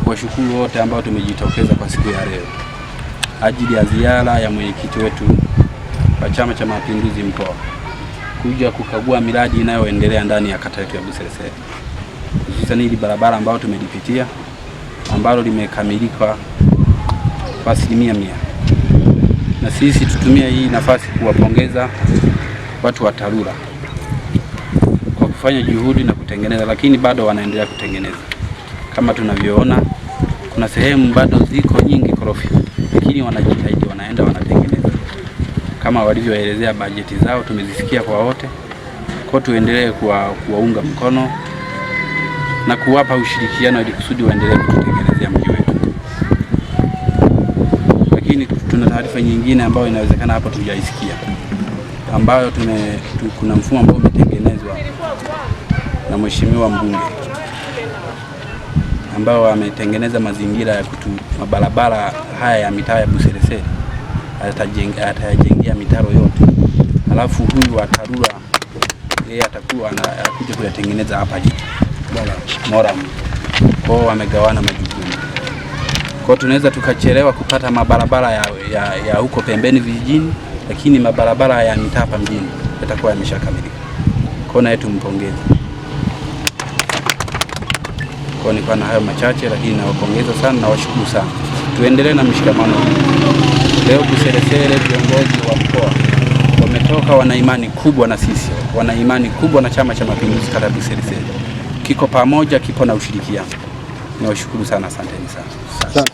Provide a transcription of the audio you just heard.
kuwashukuru wote ambao tumejitokeza kwa siku ya leo ajili ya ziara ya mwenyekiti wetu wa Chama cha Mapinduzi mkoa kuja kukagua miradi inayoendelea ndani ya kata yetu ya Buseresere, hususan hili barabara ambao tumelipitia ambalo limekamilika kwa 100%. Na sisi tutumia hii nafasi kuwapongeza watu wa TARURA kwa kufanya juhudi na kutengeneza, lakini bado wanaendelea kutengeneza. Kama tunavyoona kuna sehemu bado ziko nyingi korofi, lakini wanajitahidi, wanaenda wanatengeneza. Kama walivyoelezea bajeti zao tumezisikia kwa wote, kwa tuendelee kuwaunga mkono na kuwapa ushirikiano ili kusudi waendelee kututengenezea mji wetu. Lakini tuna taarifa nyingine ambayo inawezekana hapa tujaisikia, ambayo kuna mfumo ambao umetengenezwa na mheshimiwa mbunge ambao ametengeneza mazingira ya mabarabara haya ya mitaa ya Buseresere, atayajengea mitaro yote. Halafu huyu wa TARURA yeye atakuwa anakuja kuyatengeneza hapa Moram. Kwao wamegawana majukumu. Kwa tunaweza tukachelewa kupata mabarabara ya huko pembeni vijijini, lakini mabarabara ya mitaa hapa mjini yatakuwa yameshakamilika. Kwa naye tumpongeze. Kwa nilikuwa na hayo machache, lakini nawapongeza sana na washukuru sana. Tuendelee na mshikamano. Leo Buseresere viongozi wa mkoa wametoka, wana imani kubwa na sisi, wana imani kubwa na Chama cha Mapinduzi kata Buseresere. Kiko pamoja, kipo na ushirikiano. Nawashukuru sana, asanteni sana.